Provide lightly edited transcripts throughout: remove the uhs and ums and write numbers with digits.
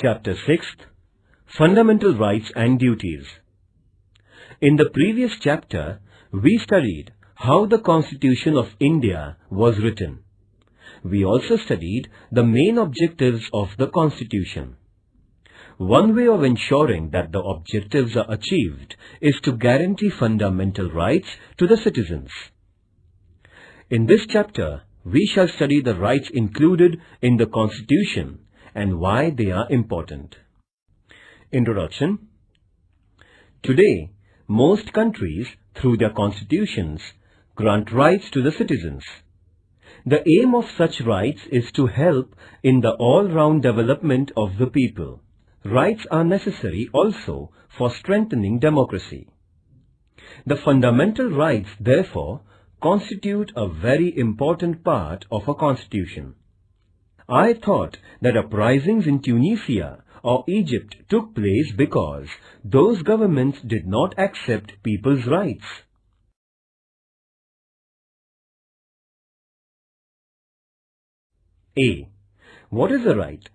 Chapter 6, Fundamental Rights and Duties. In the previous chapter, we studied how the Constitution of India was written. We also studied the main objectives of the Constitution. One way of ensuring that the objectives are achieved is to guarantee fundamental rights to the citizens. In this chapter, we shall study the rights included in the Constitution and why they are important. Introduction. Today, most countries, through their constitutions, grant rights to the citizens. The aim of such rights is to help in the all-round development of the people. Rights are necessary also for strengthening democracy. The fundamental rights, therefore, constitute a very important part of a constitution. I thought that uprisings in Tunisia or Egypt took place because those governments did not accept people's rights. A. What is a right?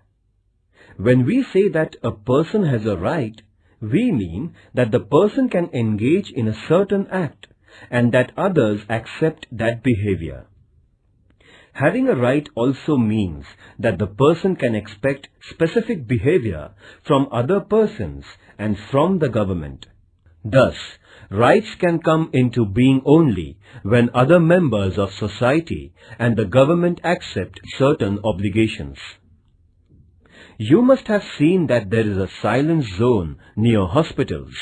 When we say that a person has a right, we mean that the person can engage in a certain act and that others accept that behavior. Having a right also means that the person can expect specific behavior from other persons and from the government. Thus, rights can come into being only when other members of society and the government accept certain obligations. You must have seen that there is a silence zone near hospitals.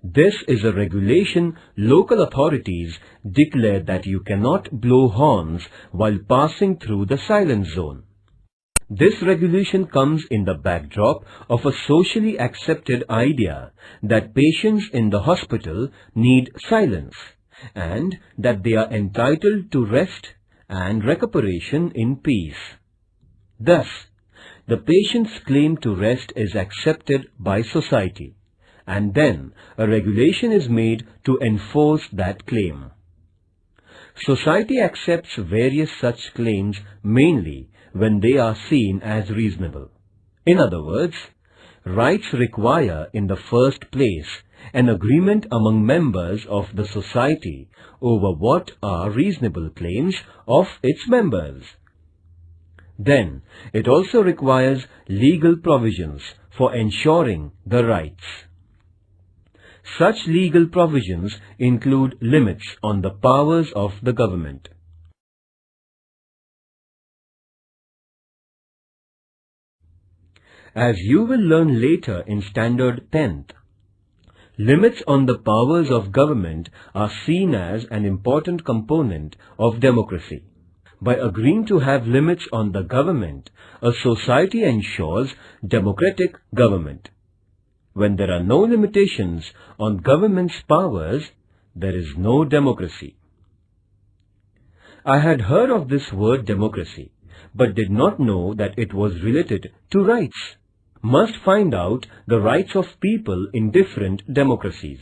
This is a regulation local authorities declare that you cannot blow horns while passing through the silence zone. This regulation comes in the backdrop of a socially accepted idea that patients in the hospital need silence and that they are entitled to rest and recuperation in peace. Thus, the patient's claim to rest is accepted by society, and then a regulation is made to enforce that claim. Society accepts various such claims mainly when they are seen as reasonable. In other words, rights require in the first place an agreement among members of the society over what are reasonable claims of its members. Then, it also requires legal provisions for ensuring the rights. Such legal provisions include limits on the powers of the government. As you will learn later in Standard 10th, limits on the powers of government are seen as an important component of democracy. By agreeing to have limits on the government, a society ensures democratic government. When there are no limitations on government's powers, there is no democracy. I had heard of this word democracy, but did not know that it was related to rights. Must find out the rights of people in different democracies.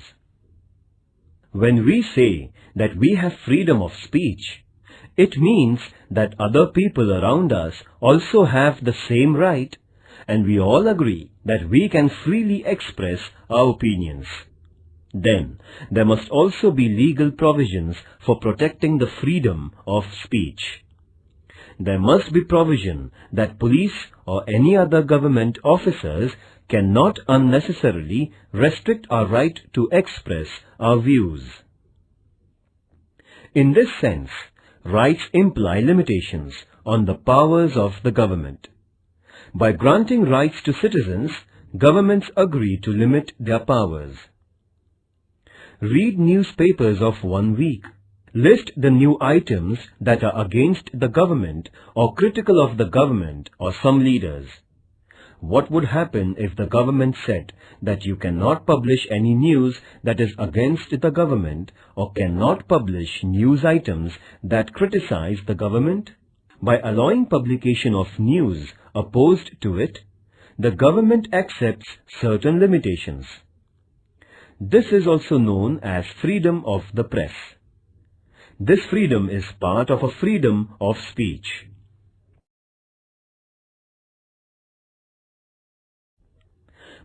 When we say that we have freedom of speech, it means that other people around us also have the same right, and we all agree that we can freely express our opinions. Then, there must also be legal provisions for protecting the freedom of speech. There must be provision that police or any other government officers cannot unnecessarily restrict our right to express our views. In this sense, rights imply limitations on the powers of the government. By granting rights to citizens, governments agree to limit their powers. Read newspapers of 1 week. List the new items that are against the government or critical of the government or some leaders. What would happen if the government said that you cannot publish any news that is against the government or cannot publish news items that criticize the government? By allowing publication of news opposed to it, the government accepts certain limitations. This is also known as freedom of the press. This freedom is part of a freedom of speech.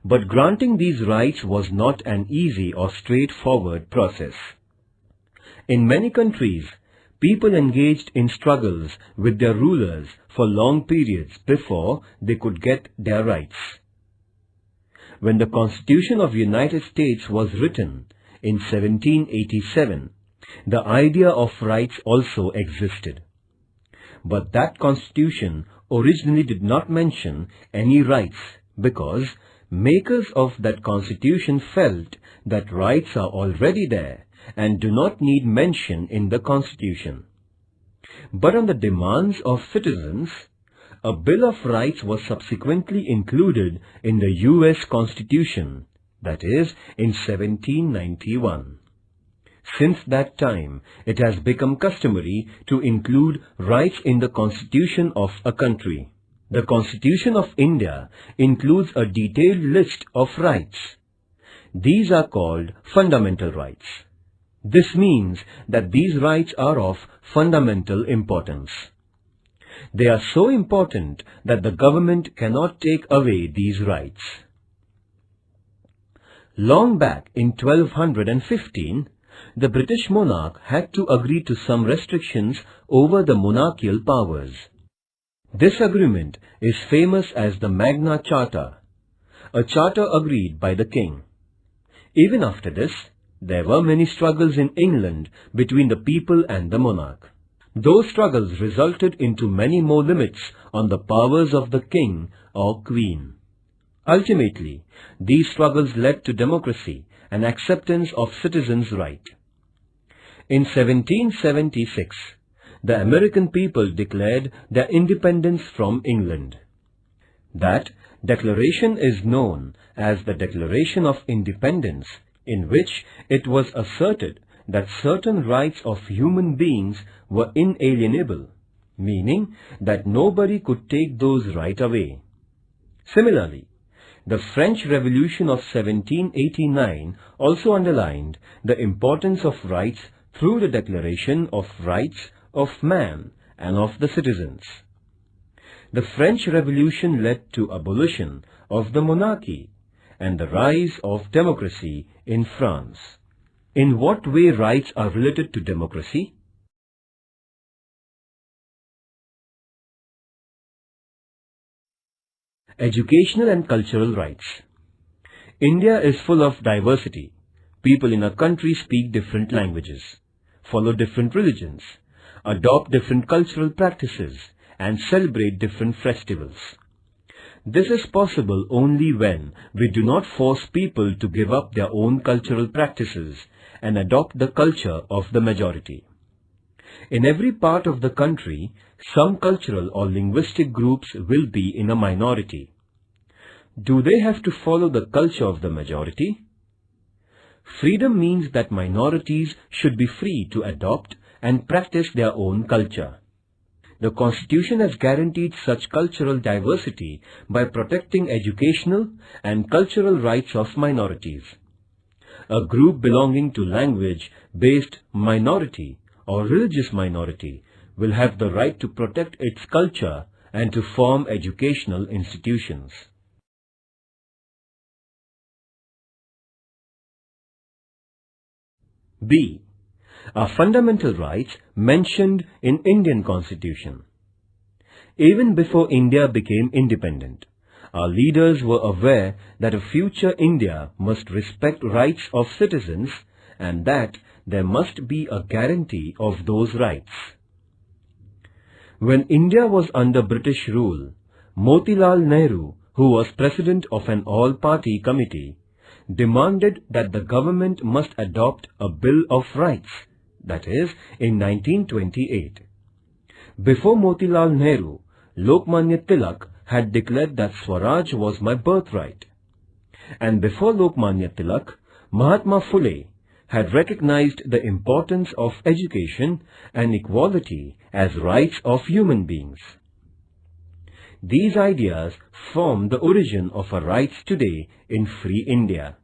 But granting these rights was not an easy or straightforward process. In many countries, people engaged in struggles with their rulers for long periods before they could get their rights. When the Constitution of the United States was written in 1787, the idea of rights also existed. But that Constitution originally did not mention any rights because makers of that Constitution felt that rights are already there and do not need mention in the Constitution. But on the demands of citizens, a Bill of Rights was subsequently included in the US Constitution, that is, in 1791. Since that time, it has become customary to include rights in the Constitution of a country. The Constitution of India includes a detailed list of rights. These are called fundamental rights. This means that these rights are of fundamental importance. They are so important that the government cannot take away these rights. Long back in 1215, the British monarch had to agree to some restrictions over the monarchical powers. This agreement is famous as the Magna Charta, a charter agreed by the king. Even after this, there were many struggles in England between the people and the monarch. Those struggles resulted into many more limits on the powers of the king or queen. Ultimately, these struggles led to democracy and acceptance of citizens' rights. In 1776, the American people declared their independence from England. That declaration is known as the Declaration of Independence, in which it was asserted that certain rights of human beings were inalienable, meaning that nobody could take those rights away. Similarly, the French Revolution of 1789 also underlined the importance of rights through the Declaration of Rights of Man and of the Citizens. The French Revolution led to abolition of the monarchy and the rise of democracy in France. In what way rights are related to democracy? Educational and cultural rights. India is full of diversity. People in a country speak different languages, follow different religions, adopt different cultural practices, and celebrate different festivals. This is possible only when we do not force people to give up their own cultural practices and adopt the culture of the majority. In every part of the country, some cultural or linguistic groups will be in a minority. Do they have to follow the culture of the majority? Freedom means that minorities should be free to adopt and practice their own culture. The Constitution has guaranteed such cultural diversity by protecting educational and cultural rights of minorities. A group belonging to language-based minority or religious minority will have the right to protect its culture and to form educational institutions. B. Are fundamental rights mentioned in Indian Constitution. Even before India became independent, our leaders were aware that a future India must respect rights of citizens and that there must be a guarantee of those rights. When India was under British rule, Motilal Nehru, who was president of an all-party committee, demanded that the government must adopt a Bill of Rights, that is, in 1928. Before Motilal Nehru, Lokmanya Tilak had declared that Swaraj was my birthright. And before Lokmanya Tilak, Mahatma Phule had recognized the importance of education and equality as rights of human beings. These ideas form the origin of our rights today in free India.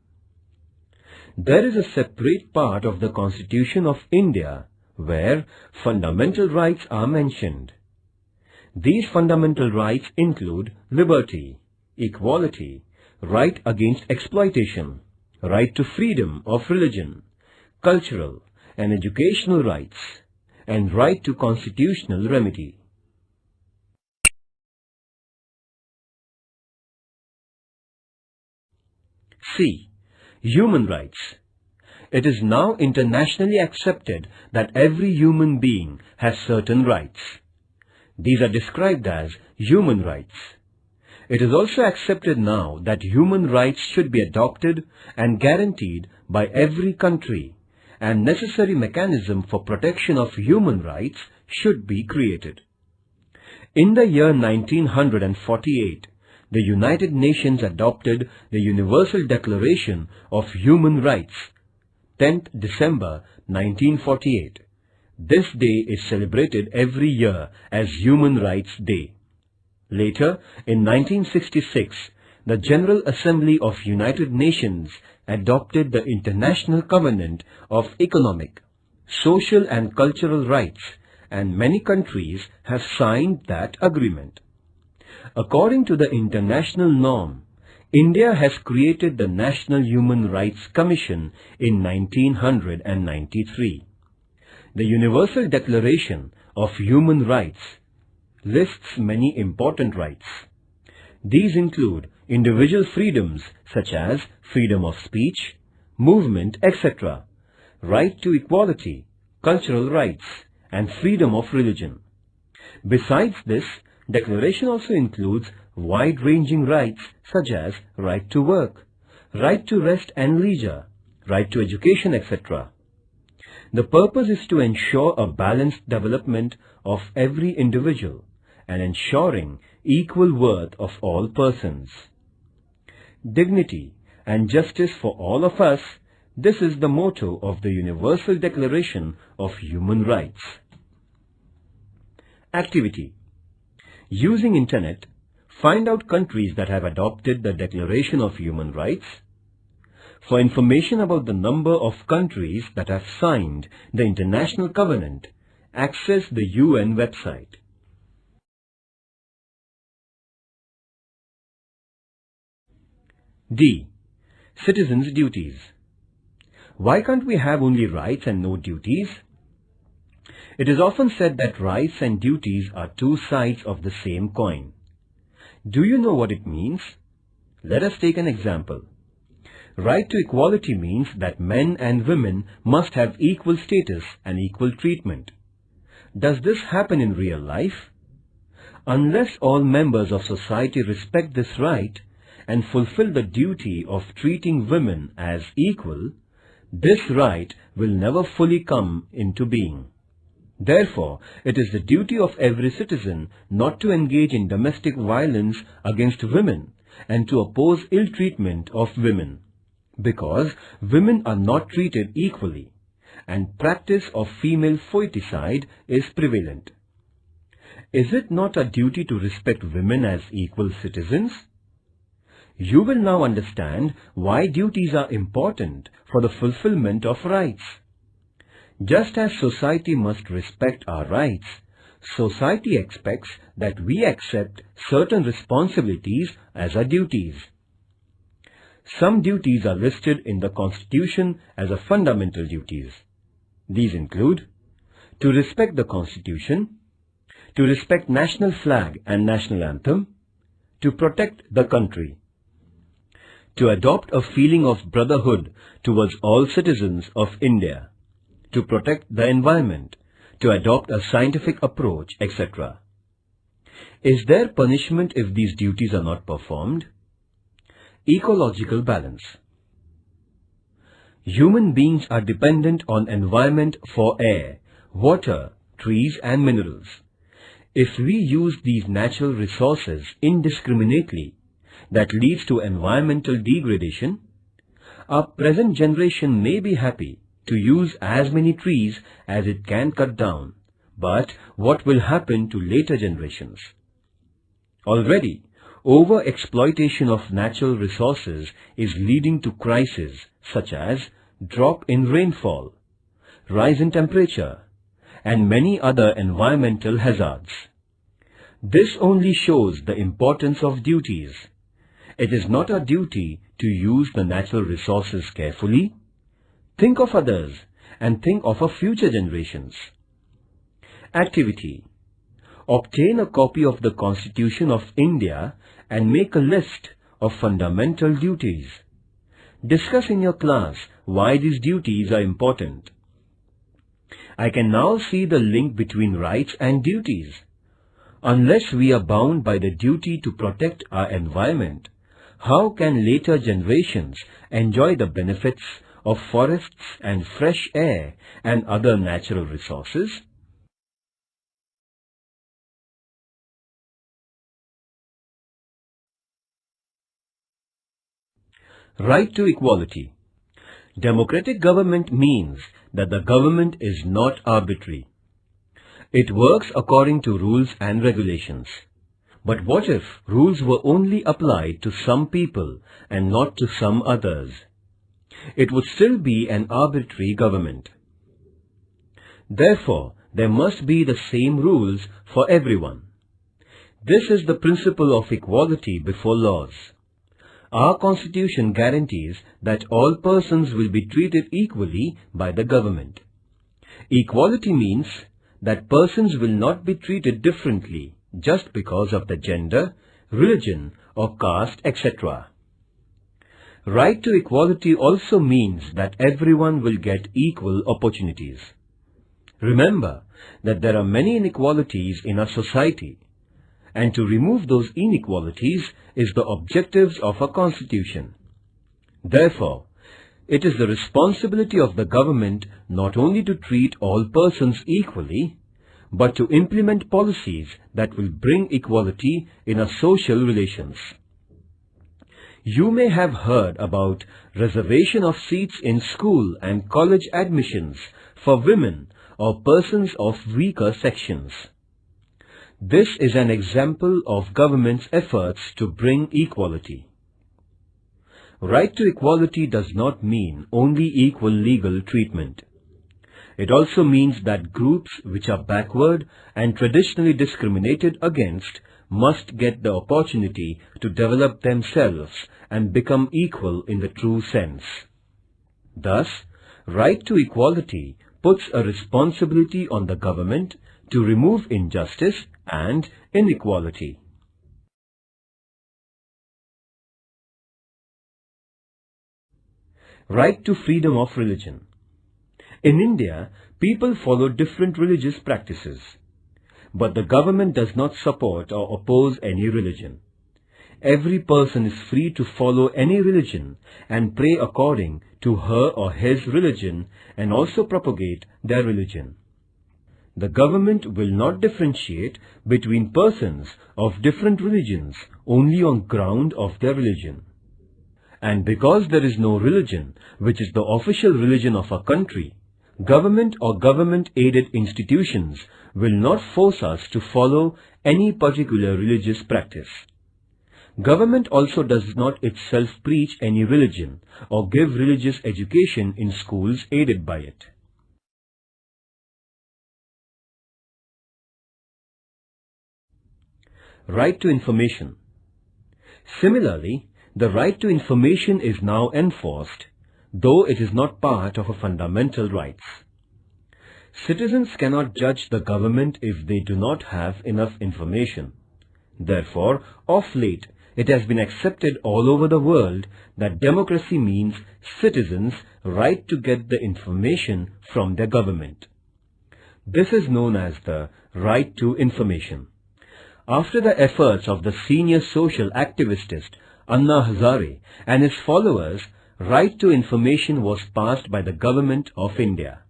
There is a separate part of the Constitution of India where fundamental rights are mentioned. These fundamental rights include liberty, equality, right against exploitation, right to freedom of religion, cultural and educational rights, and right to constitutional remedy. C. Human rights. It is now internationally accepted that every human being has certain rights. These are described as human rights. It is also accepted now that human rights should be adopted and guaranteed by every country, and necessary mechanism for protection of human rights should be created. In the year 1948, the United Nations adopted the Universal Declaration of Human Rights, 10th December 1948. This day is celebrated every year as Human Rights Day. Later, in 1966, the General Assembly of United Nations adopted the International Covenant of Economic, Social and Cultural Rights, and many countries have signed that agreement. According to the international norm, India has created the National Human Rights Commission in 1993. The Universal Declaration of Human Rights lists many important rights. These include individual freedoms such as freedom of speech, movement, etc., right to equality, cultural rights, and freedom of religion. Besides this, Declaration also includes wide-ranging rights such as right to work, right to rest and leisure, right to education, etc. The purpose is to ensure a balanced development of every individual and ensuring equal worth of all persons. Dignity and justice for all of us, this is the motto of the Universal Declaration of Human Rights. Activity. Using Internet, find out countries that have adopted the Declaration of Human Rights. For information about the number of countries that have signed the International Covenant, access the UN website. D. Citizens' duties. Why can't we have only rights and no duties? It is often said that rights and duties are two sides of the same coin. Do you know what it means? Let us take an example. Right to equality means that men and women must have equal status and equal treatment. Does this happen in real life? Unless all members of society respect this right and fulfill the duty of treating women as equal, this right will never fully come into being. Therefore, it is the duty of every citizen not to engage in domestic violence against women and to oppose ill treatment of women, because women are not treated equally and practice of female foeticide is prevalent. Is it not a duty to respect women as equal citizens? You will now understand why duties are important for the fulfillment of rights. Just as society must respect our rights, society expects that we accept certain responsibilities as our duties. Some duties are listed in the Constitution as a fundamental duties. These include to respect the Constitution, to respect national flag and national anthem, to protect the country, to adopt a feeling of brotherhood towards all citizens of India, to protect the environment, to adopt a scientific approach, etc. Is there punishment if these duties are not performed? Ecological balance. Human beings are dependent on environment for air, water, trees and minerals. If we use these natural resources indiscriminately, that leads to environmental degradation. Our present generation may be happy to use as many trees as it can cut down, but what will happen to later generations? Already, over-exploitation of natural resources is leading to crises such as drop in rainfall, rise in temperature, and many other environmental hazards. This only shows the importance of duties, It is not our duty to use the natural resources carefully? Think of others and think of our future generations. Activity. Obtain a copy of the Constitution of India and make a list of fundamental duties. Discuss in your class why these duties are important. I can now see the link between rights and duties. Unless we are bound by the duty to protect our environment, how can later generations enjoy the benefits of forests and fresh air and other natural resources? Right to equality. Democratic government means that the government is not arbitrary. It works according to rules and regulations. But what if rules were only applied to some people and not to some others? It would still be an arbitrary government. Therefore, there must be the same rules for everyone. This is the principle of equality before laws. Our Constitution guarantees that all persons will be treated equally by the government. Equality means that persons will not be treated differently just because of the gender, religion or caste, etc. Right to equality also means that everyone will get equal opportunities. Remember that there are many inequalities in our society, and to remove those inequalities is the objectives of our Constitution. Therefore, it is the responsibility of the government not only to treat all persons equally, but to implement policies that will bring equality in our social relations. You may have heard about reservation of seats in school and college admissions for women or persons of weaker sections. This is an example of government's efforts to bring equality. Right to equality does not mean only equal legal treatment. It also means that groups which are backward and traditionally discriminated against must get the opportunity to develop themselves and become equal in the true sense. Thus, right to equality puts a responsibility on the government to remove injustice and inequality. Right to freedom of religion. In India, people follow different religious practices, but the government does not support or oppose any religion. Every person is free to follow any religion and pray according to her or his religion and also propagate their religion. The government will not differentiate between persons of different religions only on ground of their religion. And because there is no religion which is the official religion of our country, government or government-aided institutions will not force us to follow any particular religious practice. Government also does not itself preach any religion or give religious education in schools aided by it. Right to information. Similarly, the right to information is now enforced, though it is not part of our fundamental rights. Citizens cannot judge the government if they do not have enough information. Therefore, of late, it has been accepted all over the world that democracy means citizens' right to get the information from their government. This is known as the right to information. After the efforts of the senior social activist Anna Hazare and his followers, right to information was passed by the Government of India.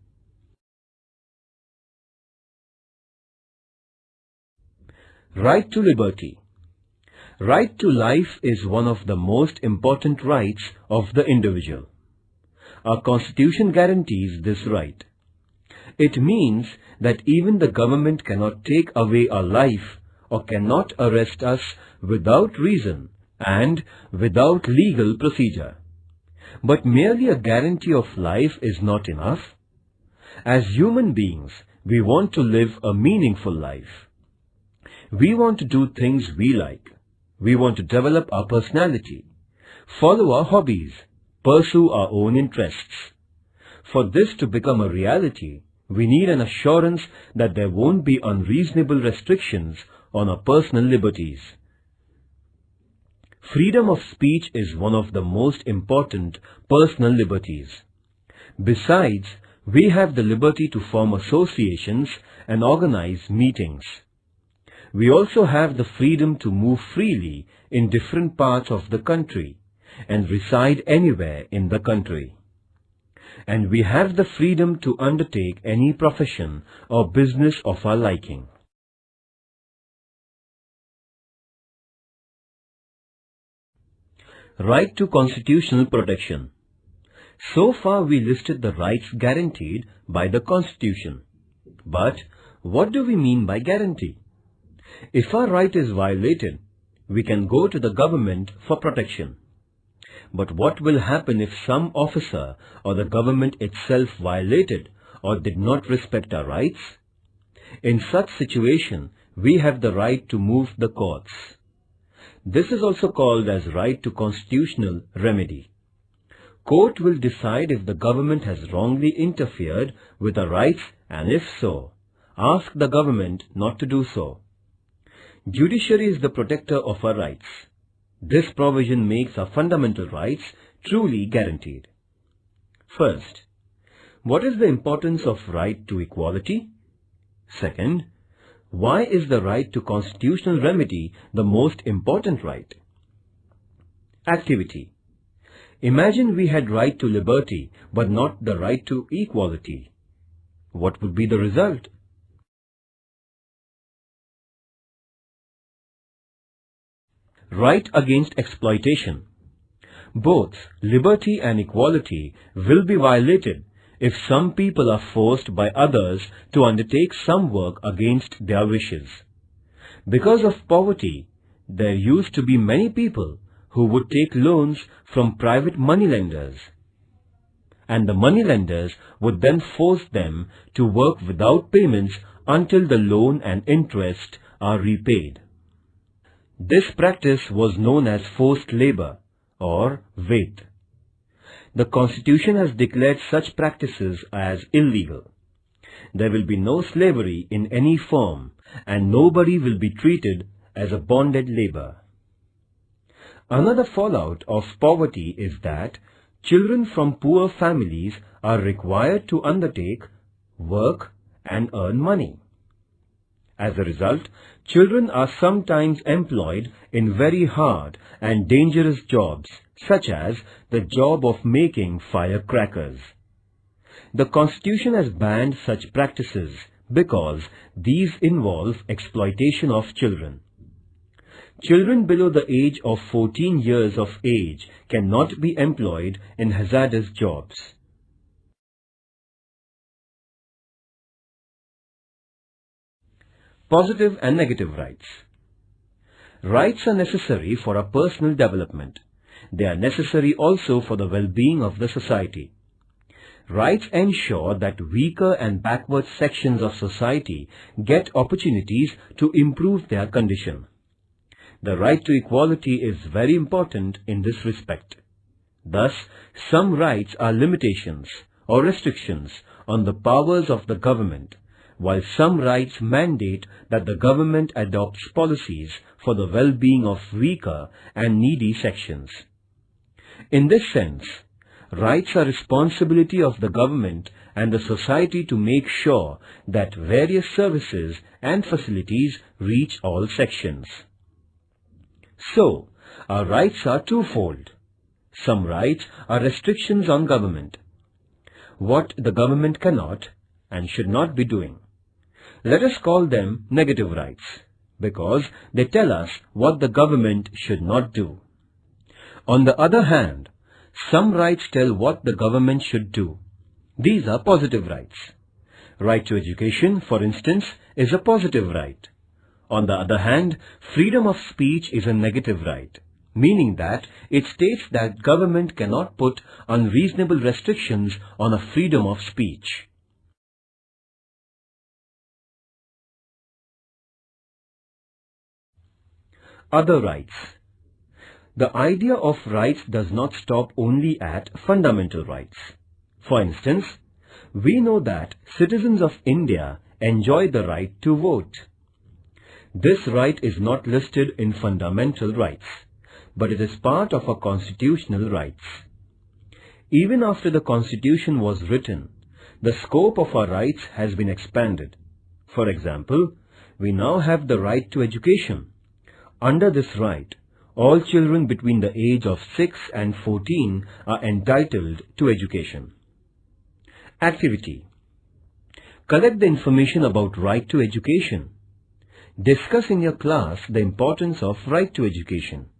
Right to liberty. Right to life is one of the most important rights of the individual. Our Constitution guarantees this right. It means that even the government cannot take away our life or cannot arrest us without reason and without legal procedure. But merely a guarantee of life is not enough. As human beings, we want to live a meaningful life. We want to do things we like. We want to develop our personality, follow our hobbies, pursue our own interests. For this to become a reality, we need an assurance that there won't be unreasonable restrictions on our personal liberties. Freedom of speech is one of the most important personal liberties. Besides, we have the liberty to form associations and organize meetings. We also have the freedom to move freely in different parts of the country and reside anywhere in the country. And we have the freedom to undertake any profession or business of our liking. Right to constitutional protection. So far we listed the rights guaranteed by the Constitution. But what do we mean by guarantee? If our right is violated, we can go to the government for protection. But what will happen if some officer or the government itself violated or did not respect our rights? In such situation, we have the right to move the courts. This is also called as right to constitutional remedy. Court will decide if the government has wrongly interfered with our rights, and if so, ask the government not to do so. Judiciary is the protector of our rights. This provision makes our fundamental rights truly guaranteed. First, what is the importance of right to equality? Second, why is the right to constitutional remedy the most important right? Activity. Imagine we had right to liberty but not the right to equality. What would be the result? Right against exploitation. Both liberty and equality will be violated if some people are forced by others to undertake some work against their wishes. Because of poverty, there used to be many people who would take loans from private moneylenders, and the moneylenders would then force them to work without payments until the loan and interest are repaid. This practice was known as forced labor or wait. The Constitution has declared such practices as illegal. There will be no slavery in any form, and nobody will be treated as a bonded labor. Another fallout of poverty is that children from poor families are required to undertake work and earn money. As a result, children are sometimes employed in very hard and dangerous jobs, such as the job of making firecrackers. The Constitution has banned such practices because these involve exploitation of children. Children below the age of 14 years of age cannot be employed in hazardous jobs. Positive and negative rights. Rights are necessary for our personal development. They are necessary also for the well-being of the society. Rights ensure that weaker and backward sections of society get opportunities to improve their condition. The right to equality is very important in this respect. Thus, some rights are limitations or restrictions on the powers of the government, while some rights mandate that the government adopts policies for the well-being of weaker and needy sections. In this sense, rights are responsibility of the government and the society to make sure that various services and facilities reach all sections. So, our rights are twofold. Some rights are restrictions on government, what the government cannot and should not be doing. Let us call them negative rights, because they tell us what the government should not do. On the other hand, some rights tell what the government should do. These are positive rights. Right to education, for instance, is a positive right. On the other hand, freedom of speech is a negative right, meaning that it states that government cannot put unreasonable restrictions on a freedom of speech. Other rights. The idea of rights does not stop only at fundamental rights. For instance, we know that citizens of India enjoy the right to vote. This right is not listed in fundamental rights, but it is part of our constitutional rights. Even after the Constitution was written, the scope of our rights has been expanded. For example, we now have the right to education. Under this right, all children between the age of 6 and 14 are entitled to education. Activity. Collect the information about right to education. Discuss in your class the importance of right to education.